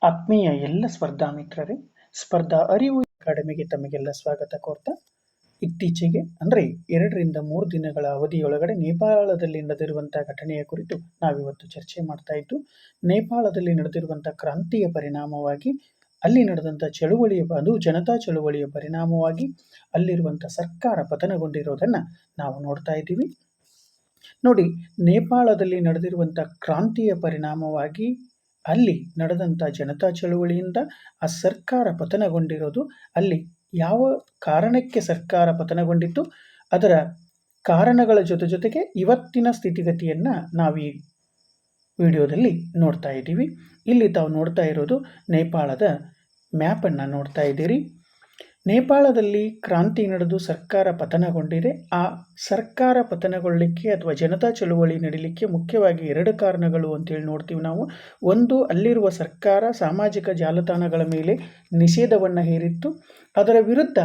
ಆತ್ಮೀಯ ಎಲ್ಲ ಸ್ಪರ್ಧಾ ಮಿತ್ರರೇ, ಸ್ಪರ್ಧಾ ಅರಿವು ಅಕಾಡೆಮಿಗೆ ತಮಗೆಲ್ಲ ಸ್ವಾಗತ ಕೋರ್ತಾ, ಇತ್ತೀಚೆಗೆ ಅಂದರೆ 2-3 ದಿನಗಳ ಅವಧಿಯೊಳಗಡೆ ನೇಪಾಳದಲ್ಲಿ ನಡೆದಿರುವಂತಹ ಘಟನೆಯ ಕುರಿತು ನಾವಿವತ್ತು ಚರ್ಚೆ ಮಾಡ್ತಾ ಇದ್ದು, ನೇಪಾಳದಲ್ಲಿ ನಡೆದಿರುವಂತಹ ಕ್ರಾಂತಿಯ ಪರಿಣಾಮವಾಗಿ ಅಲ್ಲಿ ನಡೆದಂಥ ಅದು ಜನತಾ ಚಳುವಳಿಯ ಪರಿಣಾಮವಾಗಿ ಅಲ್ಲಿರುವಂಥ ಸರ್ಕಾರ ಪತನಗೊಂಡಿರೋದನ್ನು ನಾವು ನೋಡ್ತಾ ಇದ್ದೀವಿ. ನೋಡಿ, ನೇಪಾಳದಲ್ಲಿ ನಡೆದಿರುವಂಥ ಕ್ರಾಂತಿಯ ಪರಿಣಾಮವಾಗಿ ಅಲ್ಲಿ ನಡೆದಂಥ ಜನತಾ ಚಳುವಳಿಯಿಂದ ಆ ಸರ್ಕಾರ ಪತನಗೊಂಡಿರೋದು. ಅಲ್ಲಿ ಯಾವ ಕಾರಣಕ್ಕೆ ಸರ್ಕಾರ ಪತನಗೊಂಡಿತ್ತು, ಅದರ ಕಾರಣಗಳ ಜೊತೆಗೆ ಇವತ್ತಿನ ಸ್ಥಿತಿಗತಿಯನ್ನು ನಾವು ಈ ವಿಡಿಯೋದಲ್ಲಿ ನೋಡ್ತಾ ಇದ್ದೀವಿ. ಇಲ್ಲಿ ತಾವು ನೋಡ್ತಾ ಇರೋದು ನೇಪಾಳದ ಮ್ಯಾಪನ್ನು ನೋಡ್ತಾ ಇದ್ದೀರಿ. ನೇಪಾಳದಲ್ಲಿ ಕ್ರಾಂತಿ ನಡೆದು ಸರ್ಕಾರ ಪತನಗೊಂಡಿದೆ. ಆ ಸರ್ಕಾರ ಪತನಗೊಳ್ಳಲಿಕ್ಕೆ ಅಥವಾ ಜನತಾ ಚಳುವಳಿ ನಡೀಲಿಕ್ಕೆ ಮುಖ್ಯವಾಗಿ 2 ಕಾರಣಗಳು ಅಂತೇಳಿ ನೋಡ್ತೀವಿ ನಾವು. ಒಂದು, ಅಲ್ಲಿರುವ ಸರ್ಕಾರ ಸಾಮಾಜಿಕ ಜಾಲತಾಣಗಳ ಮೇಲೆ ನಿಷೇಧವನ್ನು ಹೇರಿತ್ತು. ಅದರ ವಿರುದ್ಧ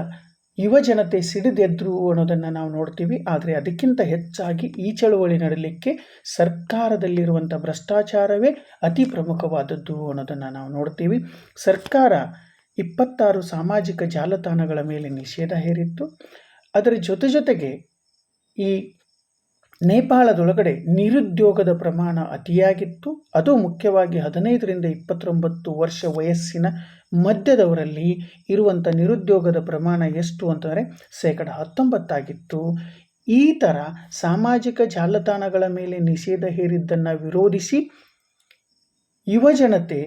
ಯುವ ಜನತೆ ಸಿಡಿದೆದ್ರು ಅನ್ನೋದನ್ನು ನಾವು ನೋಡ್ತೀವಿ. ಆದರೆ ಅದಕ್ಕಿಂತ ಹೆಚ್ಚಾಗಿ ಈ ಚಳುವಳಿ ನಡೀಲಿಕ್ಕೆ ಸರ್ಕಾರದಲ್ಲಿರುವಂಥ ಭ್ರಷ್ಟಾಚಾರವೇ ಅತಿ ಪ್ರಮುಖವಾದದ್ದು ಅನ್ನೋದನ್ನು ನಾವು ನೋಡ್ತೀವಿ. ಸರ್ಕಾರ 26 ಸಾಮಾಜಿಕ ಜಾಲತಾಣಗಳ ಮೇಲೆ ನಿಷೇಧ ಹೇರಿತ್ತು. ಅದರ ಜೊತೆಗೆ ಈ ನೇಪಾಳದೊಳಗಡೆ ನಿರುದ್ಯೋಗದ ಪ್ರಮಾಣ ಅತಿಯಾಗಿತ್ತು. ಅದು ಮುಖ್ಯವಾಗಿ 15ರಿಂದ 29 ವರ್ಷ ವಯಸ್ಸಿನ ಮಧ್ಯದವರಲ್ಲಿ ಇರುವಂಥ ನಿರುದ್ಯೋಗದ ಪ್ರಮಾಣ ಎಷ್ಟು ಅಂತಂದರೆ 19% ಆಗಿತ್ತು. ಈ ಥರ ಸಾಮಾಜಿಕ ಜಾಲತಾಣಗಳ ಮೇಲೆ ನಿಷೇಧ ಹೇರಿದ್ದನ್ನು ವಿರೋಧಿಸಿ ಯುವಜನತೆ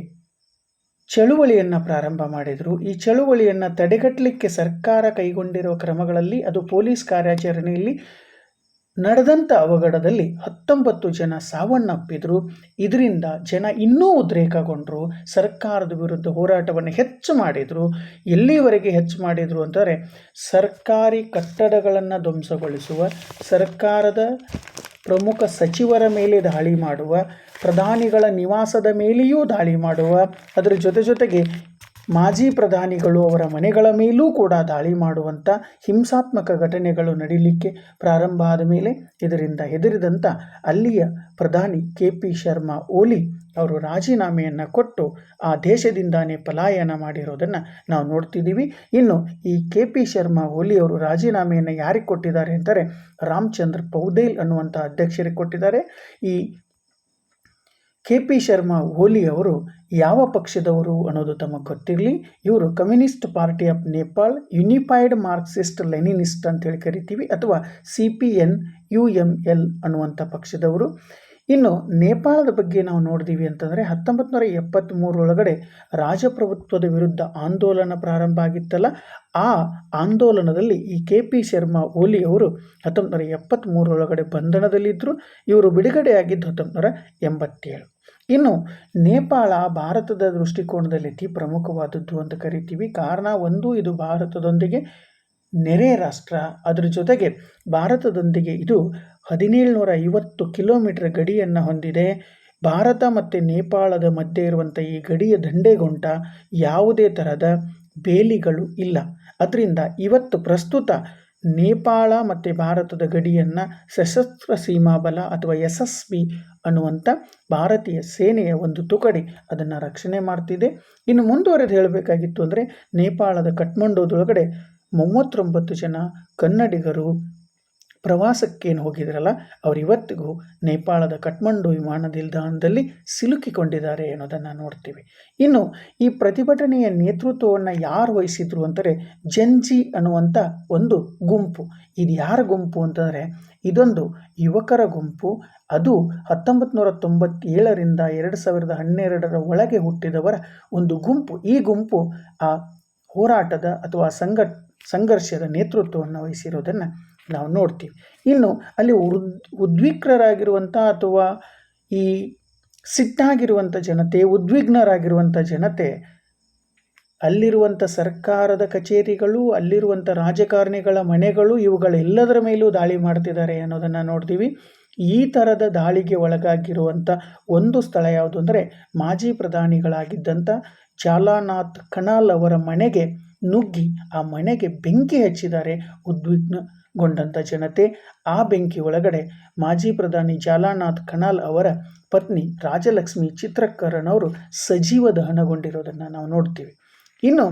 ಚಳುವಳಿಯನ್ನು ಪ್ರಾರಂಭ ಮಾಡಿದರು. ಈ ಚಳುವಳಿಯನ್ನು ತಡೆಗಟ್ಟಲಿಕ್ಕೆ ಸರ್ಕಾರ ಕೈಗೊಂಡಿರುವ ಕ್ರಮಗಳಲ್ಲಿ ಅದು ಪೊಲೀಸ್ ಕಾರ್ಯಾಚರಣೆಯಲ್ಲಿ ನಡೆದಂಥ ಅವಘಡದಲ್ಲಿ 19 ಜನ ಸಾವನ್ನಪ್ಪಿದ್ರು. ಇದರಿಂದ ಜನ ಇನ್ನೂ ಉದ್ರೇಕಗೊಂಡರು. ಸರ್ಕಾರದ ವಿರುದ್ಧ ಹೋರಾಟವನ್ನು ಹೆಚ್ಚು ಮಾಡಿದರು. ಎಲ್ಲಿವರೆಗೆ ಹೆಚ್ಚು ಮಾಡಿದರು ಅಂತಂದರೆ, ಸರ್ಕಾರಿ ಕಟ್ಟಡಗಳನ್ನು ಧ್ವಂಸಗೊಳಿಸುವ, ಸರ್ಕಾರದ ಪ್ರಮುಖ ಸಚಿವರ ಮೇಲೆ ದಾಳಿ ಮಾಡುವ, ಪ್ರಧಾನಿಗಳ ನಿವಾಸದ ಮೇಲೆಯೂ ದಾಳಿ ಮಾಡುವ, ಅದರ ಜೊತೆಗೆ ಮಾಜಿ ಪ್ರಧಾನಿಗಳು ಅವರ ಮನೆಗಳ ಮೇಲೂ ಕೂಡ ದಾಳಿ ಮಾಡುವಂಥ ಹಿಂಸಾತ್ಮಕ ಘಟನೆಗಳು ನಡೀಲಿಕ್ಕೆ ಪ್ರಾರಂಭ ಆದ ಮೇಲೆ ಇದರಿಂದ ಹೆದರಿದಂಥ ಅಲ್ಲಿಯ ಪ್ರಧಾನಿ KP ಶರ್ಮಾ ಓಲಿ ಅವರು ರಾಜೀನಾಮೆಯನ್ನು ಕೊಟ್ಟು ಆ ದೇಶದಿಂದಾನೇ ಪಲಾಯನ ಮಾಡಿರೋದನ್ನು ನಾವು ನೋಡ್ತಿದ್ದೀವಿ. ಇನ್ನು ಈ KP ಶರ್ಮಾ ಓಲಿ ಅವರು ರಾಜೀನಾಮೆಯನ್ನು ಯಾರಿಗೆ ಕೊಟ್ಟಿದ್ದಾರೆ ಅಂತಾರೆ, ರಾಮಚಂದ್ರ ಪೌದೇಲ್ ಅನ್ನುವಂಥ ಅಧ್ಯಕ್ಷರಿಗೆ ಕೊಟ್ಟಿದ್ದಾರೆ. ಈ KP ಶರ್ಮಾ ಓಲಿ ಅವರು ಯಾವ ಪಕ್ಷದವರು ಅನ್ನೋದು ತಮಗೆ ಗೊತ್ತಿರಲಿ. ಇವರು Communist Party of Nepal Unified Marxist Leninist ಅಂತೇಳಿ ಕರಿತೀವಿ, ಅಥವಾ CPN-UML ಅನ್ನುವಂಥ ಪಕ್ಷದವರು. ಇನ್ನು ನೇಪಾಳದ ಬಗ್ಗೆ ನಾವು ನೋಡಿದೀವಿ ಅಂತಂದರೆ 1973 ಒಳಗಡೆ ರಾಜಪ್ರಭುತ್ವದ ವಿರುದ್ಧ ಆಂದೋಲನ ಪ್ರಾರಂಭ ಆಗಿತ್ತಲ್ಲ, ಆ ಆಂದೋಲನದಲ್ಲಿ ಈ KP ಶರ್ಮಾ ಓಲಿ ಅವರು 1973 ಒಳಗಡೆ ಬಂಧನದಲ್ಲಿದ್ದರು. ಇವರು ಬಿಡುಗಡೆಯಾಗಿದ್ದು 1987. ಇನ್ನು ನೇಪಾಳ ಭಾರತದ ದೃಷ್ಟಿಕೋನದಲ್ಲಿ ಅತಿ ಪ್ರಮುಖವಾದದ್ದು ಅಂತ ಕರಿತೀವಿ. ಕಾರಣ ಒಂದು, ಇದು ಭಾರತದೊಂದಿಗೆ ನೆರೆ ರಾಷ್ಟ್ರ. ಅದರ ಜೊತೆಗೆ ಭಾರತದೊಂದಿಗೆ ಇದು 1750 ಕಿಲೋಮೀಟರ್ ಗಡಿಯನ್ನು ಹೊಂದಿದೆ. ಭಾರತ ಮತ್ತು ನೇಪಾಳದ ಮಧ್ಯೆ ಇರುವಂಥ ಈ ಗಡಿಯ ದಂಡೆಗೊಂಟ ಯಾವುದೇ ಥರದ ಬೇಲಿಗಳು ಇಲ್ಲ. ಅದರಿಂದ ಇವತ್ತು ಪ್ರಸ್ತುತ ನೇಪಾಳ ಮತ್ತು ಭಾರತದ ಗಡಿಯನ್ನು ಸಶಸ್ತ್ರ ಸೀಮಾ ಬಲ ಅಥವಾ SSB ಅನ್ನುವಂಥ ಭಾರತೀಯ ಸೇನೆಯ ಒಂದು ತುಕಡಿ ಅದನ್ನು ರಕ್ಷಣೆ ಮಾಡ್ತಿದೆ. ಇನ್ನು ಮುಂದುವರೆದು ಹೇಳಬೇಕಾಗಿತ್ತು ಅಂದರೆ, ನೇಪಾಳದ ಕಠ್ಮಂಡುದೊಳಗಡೆ 39 ಜನ ಕನ್ನಡಿಗರು ಪ್ರವಾಸಕ್ಕೇನು ಹೋಗಿದ್ರಲ್ಲ, ಅವರು ಇವತ್ತಿಗೂ ನೇಪಾಳದ ಕಠ್ಮಂಡು ವಿಮಾನ ನಿಲ್ದಾಣದಲ್ಲಿ ಸಿಲುಕಿಕೊಂಡಿದ್ದಾರೆ ಅನ್ನೋದನ್ನು ನೋಡ್ತೀವಿ. ಇನ್ನು ಈ ಪ್ರತಿಭಟನೆಯ ನೇತೃತ್ವವನ್ನು ಯಾರು ವಹಿಸಿದ್ರು ಅಂತಾರೆ, ಜೆನ್ಜಿ ಅನ್ನುವಂಥ ಒಂದು ಗುಂಪು. ಇದು ಯಾರ ಗುಂಪು ಅಂತಂದರೆ, ಇದೊಂದು ಯುವಕರ ಗುಂಪು. ಅದು 1997ರಿಂದ 2012 ಒಳಗೆ ಹುಟ್ಟಿದವರ ಒಂದು ಗುಂಪು. ಈ ಗುಂಪು ಆ ಹೋರಾಟದ ಅಥವಾ ಸಂಘರ್ಷದ ನೇತೃತ್ವವನ್ನು ವಹಿಸಿರೋದನ್ನು ನಾವು ನೋಡ್ತೀವಿ. ಇನ್ನು ಅಲ್ಲಿ ಉದ್ವಿಗ್ನರಾಗಿರುವಂಥ ಅಥವಾ ಈ ಸಿಟ್ಟಾಗಿರುವಂಥ ಜನತೆ, ಉದ್ವಿಗ್ನರಾಗಿರುವಂಥ ಜನತೆ ಅಲ್ಲಿರುವಂಥ ಸರ್ಕಾರದ ಕಚೇರಿಗಳು, ಅಲ್ಲಿರುವಂಥ ರಾಜಕಾರಣಿಗಳ ಮನೆಗಳು, ಇವುಗಳೆಲ್ಲದರ ಮೇಲೂ ದಾಳಿ ಮಾಡ್ತಿದ್ದಾರೆ ಅನ್ನೋದನ್ನು ನೋಡ್ತೀವಿ. ಈ ಥರದ ದಾಳಿಗೆ ಒಳಗಾಗಿರುವಂಥ ಒಂದು ಸ್ಥಳ ಯಾವುದು ಅಂದರೆ, ಮಾಜಿ ಪ್ರಧಾನಿಗಳಾಗಿದ್ದಂಥ ಜಾಲಾನಾಥ್ ಕನಾಲ್ ಅವರ ಮನೆಗೆ ನುಗ್ಗಿ ಆ ಮನೆಗೆ ಬೆಂಕಿ ಹಚ್ಚಿದ್ದಾರೆ ಉದ್ವಿಗ್ನ ಗೊಂಡಂಥ ಜನತೆ ಆ ಬೆಂಕಿ ಒಳಗಡೆ ಮಾಜಿ ಪ್ರಧಾನಿ ಜಾಲಾನಾಥ್ ಕನಾಲ್ ಅವರ ಪತ್ನಿ ರಾಜಲಕ್ಷ್ಮಿ ಚಿತ್ರಕರಣ್ ಅವರು ಸಜೀವ ದಹನಗೊಂಡಿರೋದನ್ನು ನಾವು ನೋಡ್ತೀವಿ. ಇನ್ನು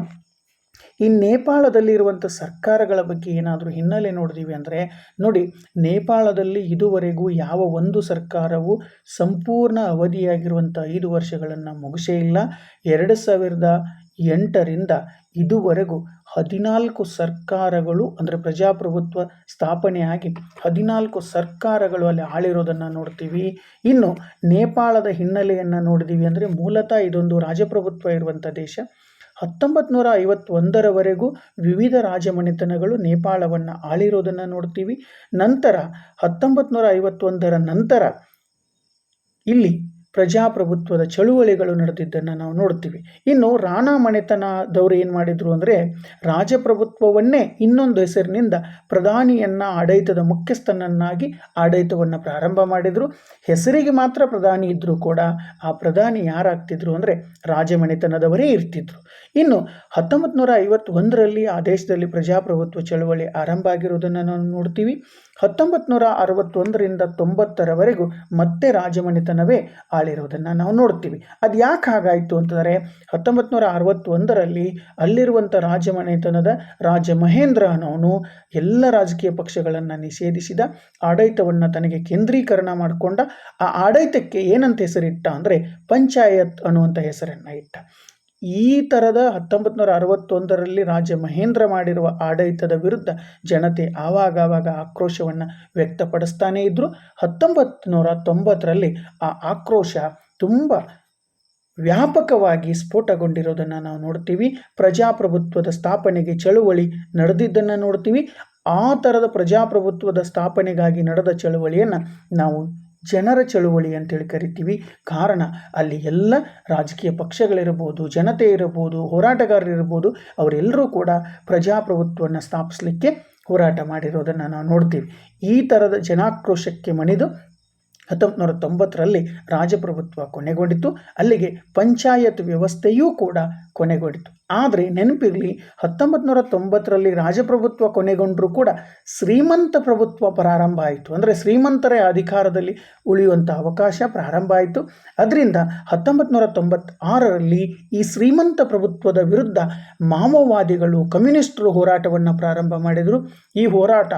ಈ ನೇಪಾಳದಲ್ಲಿರುವಂಥ ಸರ್ಕಾರಗಳ ಬಗ್ಗೆ ಏನಾದರೂ ಹಿನ್ನೆಲೆ ನೋಡಿದೀವಿ ಅಂದರೆ ನೋಡಿ, ನೇಪಾಳದಲ್ಲಿ ಇದುವರೆಗೂ ಯಾವ ಒಂದು ಸರ್ಕಾರವು ಸಂಪೂರ್ಣ ಅವಧಿಯಾಗಿರುವಂಥ 5 ವರ್ಷಗಳನ್ನು ಮುಗಿಸೇ ಇಲ್ಲ. 2008ರಿಂದ ಇದುವರೆಗೂ 14 ಸರ್ಕಾರಗಳು ಅಂದರೆ ಪ್ರಜಾಪ್ರಭುತ್ವ ಸ್ಥಾಪನೆ ಆಗಿ 14 ಸರ್ಕಾರಗಳು ಅಲ್ಲಿ ಆಳಿರೋದನ್ನು ನೋಡ್ತೀವಿ. ಇನ್ನು ನೇಪಾಳದ ಹಿನ್ನೆಲೆಯನ್ನು ನೋಡಿದೀವಿ ಅಂದರೆ ಮೂಲತಃ ಇದೊಂದು ರಾಜಪ್ರಭುತ್ವ ಇರುವಂಥ ದೇಶ. 1951ರವರೆಗೂ ವಿವಿಧ ರಾಜಮನೆತನಗಳು ನೇಪಾಳವನ್ನು ಆಳಿರೋದನ್ನು ನೋಡ್ತೀವಿ. ನಂತರ 1951ರ ನಂತರ ಇಲ್ಲಿ ಪ್ರಜಾಪ್ರಭುತ್ವದ ಚಳುವಳಿಗಳು ನಡೆದಿದ್ದನ್ನು ನಾವು ನೋಡ್ತೀವಿ. ಇನ್ನು ರಾಣಾ ಮನೆತನದವರು ಏನು ಮಾಡಿದರು ಅಂದರೆ ರಾಜಪ್ರಭುತ್ವವನ್ನೇ ಇನ್ನೊಂದು ಹೆಸರಿನಿಂದ ಪ್ರಧಾನಿಯನ್ನು ಆಡಳಿತದ ಮುಖ್ಯಸ್ಥನನ್ನಾಗಿ ಆಡಳಿತವನ್ನು ಪ್ರಾರಂಭ ಮಾಡಿದರು. ಹೆಸರಿಗೆ ಮಾತ್ರ ಪ್ರಧಾನಿ ಇದ್ದರೂ ಕೂಡ ಆ ಪ್ರಧಾನಿ ಯಾರಾಗ್ತಿದ್ರು ಅಂದರೆ ರಾಜಮನೆತನದವರೇ ಇರ್ತಿದ್ರು. ಇನ್ನು 1951ರಲ್ಲಿ ಆ ದೇಶದಲ್ಲಿ ಪ್ರಜಾಪ್ರಭುತ್ವ ಚಳವಳಿ ಆರಂಭ ಆಗಿರೋದನ್ನು ನಾವು ನೋಡ್ತೀವಿ. 1961ರಿಂದ 90ರವರೆಗೂ ಮತ್ತೆ ರಾಜಮನೆತನವೇ ಆಳಿರೋದನ್ನು ನಾವು ನೋಡ್ತೀವಿ. ಅದು ಯಾಕೆ ಹಾಗಾಯಿತು ಅಂತಂದರೆ 1961ರಲ್ಲಿ ಅಲ್ಲಿರುವಂಥ ರಾಜಮನೆತನದ ರಾಜ ಮಹೇಂದ್ರ ಅನ್ನೋನು ಎಲ್ಲ ರಾಜಕೀಯ ಪಕ್ಷಗಳನ್ನು ನಿಷೇಧಿಸಿದ, ಆಡಳಿತವನ್ನು ತನಗೆ ಕೇಂದ್ರೀಕರಣ ಮಾಡಿಕೊಂಡ. ಆ ಆಡಳಿತಕ್ಕೆ ಏನಂತ ಹೆಸರಿಟ್ಟ ಅಂದರೆ ಪಂಚಾಯತ್ ಅನ್ನುವಂಥ ಹೆಸರನ್ನು ಇಟ್ಟ. ಈ ಥರದ 1961ರಲ್ಲಿ ರಾಜ ಮಹೇಂದ್ರ ಮಾಡಿರುವ ಆಡಳಿತದ ವಿರುದ್ಧ ಜನತೆ ಆವಾಗ ಆಕ್ರೋಶವನ್ನು ವ್ಯಕ್ತಪಡಿಸ್ತಾನೇ ಇದ್ದರು. 1990ರಲ್ಲಿ ಆ ಆಕ್ರೋಶ ತುಂಬ ವ್ಯಾಪಕವಾಗಿ ಸ್ಫೋಟಗೊಂಡಿರೋದನ್ನು ನಾವು ನೋಡ್ತೀವಿ. ಪ್ರಜಾಪ್ರಭುತ್ವದ ಸ್ಥಾಪನೆಗೆ ಚಳುವಳಿ ನಡೆದಿದ್ದನ್ನು ನೋಡ್ತೀವಿ. ಆ ಥರದ ಪ್ರಜಾಪ್ರಭುತ್ವದ ಸ್ಥಾಪನೆಗಾಗಿ ನಡೆದ ಚಳುವಳಿಯನ್ನು ನಾವು ಜನರ ಚಳುವಳಿ ಅಂತೇಳಿ ಕರಿತೀವಿ. ಕಾರಣ ಅಲ್ಲಿ ಎಲ್ಲ ರಾಜಕೀಯ ಪಕ್ಷಗಳಿರ್ಬೋದು, ಜನತೆ ಇರಬಹುದು, ಹೋರಾಟಗಾರರಿರ್ಬೋದು, ಅವರೆಲ್ಲರೂ ಕೂಡ ಪ್ರಜಾಪ್ರಭುತ್ವವನ್ನು ಸ್ಥಾಪಿಸಲಿಕ್ಕೆ ಹೋರಾಟ ಮಾಡಿರೋದನ್ನು ನಾವು ನೋಡ್ತೀವಿ. ಈ ಥರದ ಜನಾಕ್ರೋಶಕ್ಕೆ ಮಣಿದು 1990ರಲ್ಲಿ ರಾಜಪ್ರಭುತ್ವ ಕೊನೆಗೊಂಡಿತು. ಅಲ್ಲಿಗೆ ಪಂಚಾಯತ್ ವ್ಯವಸ್ಥೆಯೂ ಕೂಡ ಕೊನೆಗೊಂಡಿತು. ಆದರೆ ನೆನಪಿರಲಿ, 1990ರಲ್ಲಿ ರಾಜಪ್ರಭುತ್ವ ಕೊನೆಗೊಂಡರೂ ಕೂಡ ಶ್ರೀಮಂತ ಪ್ರಭುತ್ವ ಪ್ರಾರಂಭ ಆಯಿತು. ಅಂದರೆ ಶ್ರೀಮಂತರ ಅಧಿಕಾರದಲ್ಲಿ ಉಳಿಯುವಂಥ ಅವಕಾಶ ಪ್ರಾರಂಭ ಆಯಿತು. ಅದರಿಂದ 1996ರಲ್ಲಿ ಈ ಶ್ರೀಮಂತ ಪ್ರಭುತ್ವದ ವಿರುದ್ಧ ಮಾವೋವಾದಿಗಳು, ಕಮ್ಯುನಿಸ್ಟರು ಹೋರಾಟವನ್ನು ಪ್ರಾರಂಭ ಮಾಡಿದರು. ಈ ಹೋರಾಟ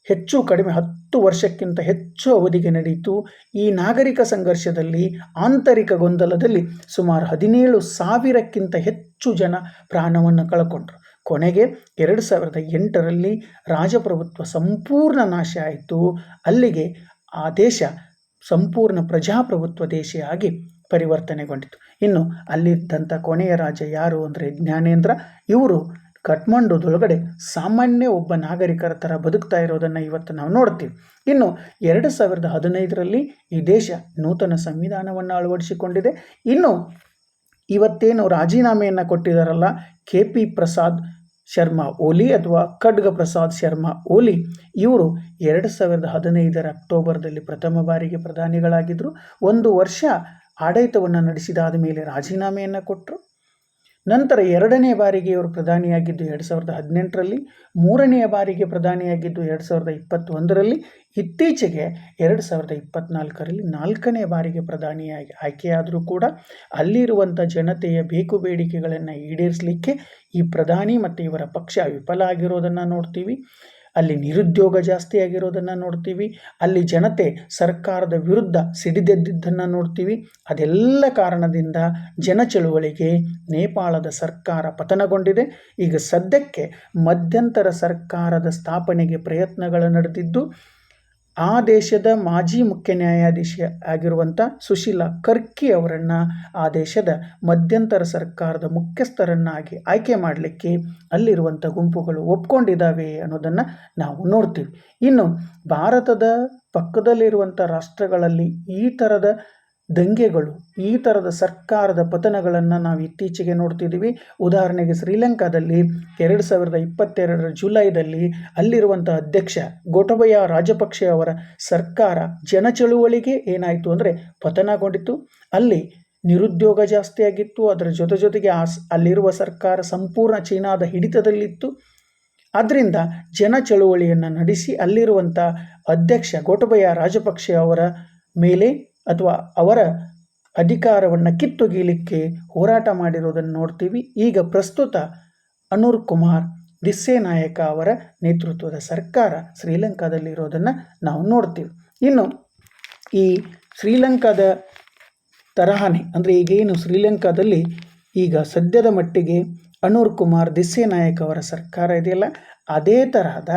ಹೆಚ್ಚು ಕಡಿಮೆ 10 ವರ್ಷಕ್ಕಿಂತ ಹೆಚ್ಚು ಅವಧಿಗೆ ನಡೆಯಿತು. ಈ ನಾಗರಿಕ ಸಂಘರ್ಷದಲ್ಲಿ, ಆಂತರಿಕ ಗೊಂದಲದಲ್ಲಿ ಸುಮಾರು 17,000ಕ್ಕಿಂತ ಹೆಚ್ಚು ಜನ ಪ್ರಾಣವನ್ನು ಕಳ್ಕೊಂಡ್ರು. ಕೊನೆಗೆ 2008ರಲ್ಲಿ ರಾಜಪ್ರಭುತ್ವ ಸಂಪೂರ್ಣ ನಾಶ ಆಯಿತು. ಅಲ್ಲಿಗೆ ಆ ದೇಶ ಸಂಪೂರ್ಣ ಪ್ರಜಾಪ್ರಭುತ್ವ ದೇಶ ಆಗಿ ಪರಿವರ್ತನೆಗೊಂಡಿತು. ಇನ್ನು ಅಲ್ಲಿದ್ದಂಥ ಕೊನೆಯ ರಾಜ ಯಾರು ಅಂದರೆ ಜ್ಞಾನೇಂದ್ರ. ಇವರು ಕಠ್ಮಂಡುದೊಳಗಡೆ ಸಾಮಾನ್ಯ ಒಬ್ಬ ನಾಗರಿಕರ ಥರ ಬದುಕ್ತಾ ಇರೋದನ್ನು ಇವತ್ತು ನಾವು ನೋಡ್ತೀವಿ. ಇನ್ನು 2015ರಲ್ಲಿ ಈ ದೇಶ ನೂತನ ಸಂವಿಧಾನವನ್ನು ಅಳವಡಿಸಿಕೊಂಡಿದೆ. ಇನ್ನು ಇವತ್ತೇನು ರಾಜೀನಾಮೆಯನ್ನು ಕೊಟ್ಟಿದ್ದಾರಲ್ಲ KP ಪ್ರಸಾದ್ ಶರ್ಮಾ ಓಲಿ ಅಥವಾ ಖಡ್ಗ ಪ್ರಸಾದ್ ಶರ್ಮಾ ಓಲಿ, ಇವರು 2015ರ ಅಕ್ಟೋಬರ್ದಲ್ಲಿ ಪ್ರಥಮ ಬಾರಿಗೆ ಪ್ರಧಾನಿಗಳಾಗಿದ್ದರು. 1 ವರ್ಷ ಆಡಳಿತವನ್ನು ನಡೆಸಿದಾದ ಮೇಲೆ ರಾಜೀನಾಮೆಯನ್ನು ಕೊಟ್ಟರು. ನಂತರ 2ನೇ ಬಾರಿಗೆ ಇವರು ಪ್ರಧಾನಿಯಾಗಿದ್ದು 2018ರಲ್ಲಿ, 3ನೆಯ ಬಾರಿಗೆ ಪ್ರಧಾನಿಯಾಗಿದ್ದು 2021ರಲ್ಲಿ, ಇತ್ತೀಚೆಗೆ 2024ರಲ್ಲಿ 4ನೇ ಬಾರಿಗೆ ಪ್ರಧಾನಿಯಾಗಿ ಆಯ್ಕೆಯಾದರೂ ಕೂಡ ಅಲ್ಲಿರುವಂಥ ಜನತೆಯ ಬೇಕು ಬೇಡಿಕೆಗಳನ್ನು ಈಡೇರಿಸಲಿಕ್ಕೆ ಈ ಪ್ರಧಾನಿ ಮತ್ತು ಇವರ ಪಕ್ಷ ವಿಫಲ ಆಗಿರೋದನ್ನು ನೋಡ್ತೀವಿ. ಅಲ್ಲಿ ನಿರುದ್ಯೋಗ ಜಾಸ್ತಿ ಆಗಿರೋದನ್ನು ನೋಡ್ತೀವಿ. ಅಲ್ಲಿ ಜನತೆ ಸರ್ಕಾರದ ವಿರುದ್ಧ ಸಿಡಿದೆದ್ದಿದ್ದನ್ನು ನೋಡ್ತೀವಿ. ಅದೆಲ್ಲ ಕಾರಣದಿಂದ ಜನಚಳುವಳಿಗೆ ನೇಪಾಳದ ಸರ್ಕಾರ ಪತನಗೊಂಡಿದೆ. ಈಗ ಸದ್ಯಕ್ಕೆ ಮಧ್ಯಂತರ ಸರ್ಕಾರದ ಸ್ಥಾಪನೆಗೆ ಪ್ರಯತ್ನಗಳು ನಡೆದಿದ್ದು ಆ ದೇಶದ ಮಾಜಿ ಮುಖ್ಯ ನ್ಯಾಯಾಧೀಶ ಆಗಿರುವಂಥ ಸುಶೀಲಾ ಕರ್ಕಿ ಅವರನ್ನು ಆ ದೇಶದ ಮಧ್ಯಂತರ ಸರ್ಕಾರದ ಮುಖ್ಯಸ್ಥರನ್ನಾಗಿ ಆಯ್ಕೆ ಮಾಡಲಿಕ್ಕೆ ಅಲ್ಲಿರುವಂಥ ಗುಂಪುಗಳು ಒಪ್ಕೊಂಡಿದ್ದಾವೆ ಅನ್ನೋದನ್ನು ನಾವು ನೋಡ್ತೀವಿ. ಇನ್ನು ಭಾರತದ ಪಕ್ಕದಲ್ಲಿರುವಂಥ ರಾಷ್ಟ್ರಗಳಲ್ಲಿ ಈ ಥರದ ದಂಗೆಗಳು, ಈ ಥರದ ಸರ್ಕಾರದ ಪತನಗಳನ್ನು ನಾವು ಇತ್ತೀಚೆಗೆ ನೋಡ್ತಿದ್ದೀವಿ. ಉದಾಹರಣೆಗೆ ಶ್ರೀಲಂಕಾದಲ್ಲಿ 2022ರ ಜುಲೈದಲ್ಲಿ ಅಲ್ಲಿರುವಂಥ ಅಧ್ಯಕ್ಷ ಗೋಟಬಯ ರಾಜಪಕ್ಷೆ ಅವರ ಸರ್ಕಾರ ಜನಚಳುವಳಿಗೆ ಏನಾಯಿತು ಅಂದರೆ ಪತನಗೊಂಡಿತು. ಅಲ್ಲಿ ನಿರುದ್ಯೋಗ ಜಾಸ್ತಿ ಆಗಿತ್ತು. ಅದರ ಜೊತೆಗೆ ಅಲ್ಲಿರುವ ಸರ್ಕಾರ ಸಂಪೂರ್ಣ ಚೀನಾದ ಹಿಡಿತದಲ್ಲಿತ್ತು. ಆದ್ದರಿಂದ ಜನ ಚಳುವಳಿಯನ್ನು ನಡೆಸಿ ಅಲ್ಲಿರುವಂಥ ಅಧ್ಯಕ್ಷ ಗೋಟಬಯ ರಾಜಪಕ್ಷೆ ಅವರ ಮೇಲೆ ಅಥವಾ ಅವರ ಅಧಿಕಾರವನ್ನು ಕಿತ್ತೊಗೆಯಲಿಕ್ಕೆ ಹೋರಾಟ ಮಾಡಿರೋದನ್ನು ನೋಡ್ತೀವಿ. ಈಗ ಪ್ರಸ್ತುತ ಅನುರ್ ಕುಮಾರ್ ದಿಸ್ಸೆನಾಯಕ ಅವರ ನೇತೃತ್ವದ ಸರ್ಕಾರ ಶ್ರೀಲಂಕಾದಲ್ಲಿರೋದನ್ನು ನಾವು ನೋಡ್ತೀವಿ. ಇನ್ನು ಈ ಶ್ರೀಲಂಕಾದ ತರಹನೇ ಅಂದರೆ ಈಗೇನು ಶ್ರೀಲಂಕಾದಲ್ಲಿ ಈಗ ಸದ್ಯದ ಮಟ್ಟಿಗೆ ಅನುರ್ ಕುಮಾರ್ ದಿಸ್ಸೆನಾಯಕ ಅವರ ಸರ್ಕಾರ ಇದೆಯಲ್ಲ, ಅದೇ ತರಹದ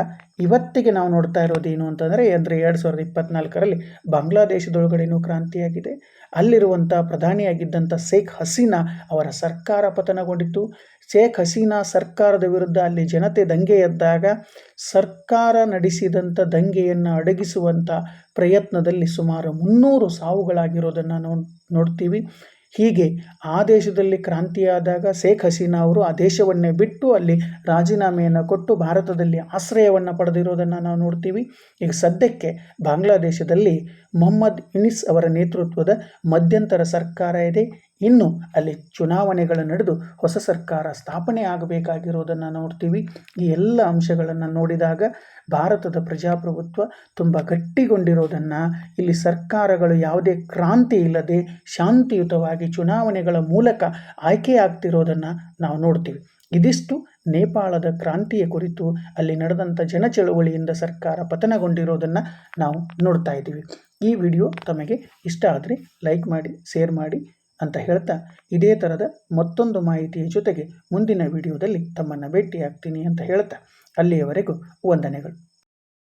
ಇವತ್ತಿಗೆ ನಾವು ನೋಡ್ತಾ ಇರೋದೇನು ಅಂತಂದರೆ 2024ರಲ್ಲಿ ಬಾಂಗ್ಲಾದೇಶದೊಳಗಡೆನೂ ಕ್ರಾಂತಿಯಾಗಿದೆ. ಅಲ್ಲಿರುವಂಥ ಪ್ರಧಾನಿಯಾಗಿದ್ದಂಥ ಶೇಖ್ ಹಸೀನಾ ಅವರ ಸರ್ಕಾರ ಪತನಗೊಂಡಿತ್ತು. ಶೇಖ್ ಹಸೀನಾ ಸರ್ಕಾರದ ವಿರುದ್ಧ ಅಲ್ಲಿ ಜನತೆ ದಂಗೆ ಎದ್ದಾಗ ಸರ್ಕಾರ ನಡೆಸಿದಂಥ ದಂಗೆಯನ್ನು ಅಡಗಿಸುವಂಥ ಪ್ರಯತ್ನದಲ್ಲಿ ಸುಮಾರು 300 ಸಾವುಗಳಾಗಿರೋದನ್ನು ನೋಡ್ತೀವಿ. ಹೀಗೆ ಆ ದೇಶದಲ್ಲಿ ಕ್ರಾಂತಿಯಾದಾಗ ಶೇಖ್ ಹಸೀನಾ ಅವರು ಆ ದೇಶವನ್ನೇ ಬಿಟ್ಟು ಅಲ್ಲಿ ರಾಜೀನಾಮೆಯನ್ನು ಕೊಟ್ಟು ಭಾರತದಲ್ಲಿ ಆಶ್ರಯವನ್ನು ಪಡೆದಿರೋದನ್ನು ನಾವು ನೋಡ್ತೀವಿ. ಈಗ ಸದ್ಯಕ್ಕೆ ಬಾಂಗ್ಲಾದೇಶದಲ್ಲಿ ಮೊಹಮ್ಮದ್ ಯುನಿಸ್ ಅವರ ನೇತೃತ್ವದ ಮಧ್ಯಂತರ ಸರ್ಕಾರ ಇದೆ. ಇನ್ನು ಅಲ್ಲಿ ಚುನಾವಣೆಗಳು ನಡೆದು ಹೊಸ ಸರ್ಕಾರ ಸ್ಥಾಪನೆ ಆಗಬೇಕಾಗಿರೋದನ್ನು ನೋಡ್ತೀವಿ. ಈ ಎಲ್ಲ ಅಂಶಗಳನ್ನು ನೋಡಿದಾಗ ಭಾರತದ ಪ್ರಜಾಪ್ರಭುತ್ವ ತುಂಬ ಗಟ್ಟಿಗೊಂಡಿರೋದನ್ನು, ಇಲ್ಲಿ ಸರ್ಕಾರಗಳು ಯಾವುದೇ ಕ್ರಾಂತಿ ಇಲ್ಲದೆ ಶಾಂತಿಯುತವಾಗಿ ಚುನಾವಣೆಗಳ ಮೂಲಕ ಆಯ್ಕೆಯಾಗ್ತಿರೋದನ್ನು ನಾವು ನೋಡ್ತೀವಿ. ಇದಿಷ್ಟು ನೇಪಾಳದ ಕ್ರಾಂತಿಯ ಕುರಿತು ಅಲ್ಲಿ ನಡೆದಂಥ ಜನಚಳುವಳಿಯಿಂದ ಸರ್ಕಾರ ಪತನಗೊಂಡಿರೋದನ್ನು ನಾವು ನೋಡ್ತಾ ಇದ್ದೀವಿ. ಈ ವಿಡಿಯೋ ತಮಗೆ ಇಷ್ಟ ಆದರೆ ಲೈಕ್ ಮಾಡಿ, ಶೇರ್ ಮಾಡಿ ಅಂತ ಹೇಳ್ತಾ, ಇದೇ ಥರದ ಮತ್ತೊಂದು ಮಾಹಿತಿಯ ಜೊತೆಗೆ ಮುಂದಿನ ವಿಡಿಯೋದಲ್ಲಿ ತಮ್ಮನ್ನು ಭೇಟಿಯಾಗ್ತೀನಿ ಅಂತ ಹೇಳ್ತಾ, ಅಲ್ಲಿಯವರೆಗೂ ವಂದನೆಗಳು.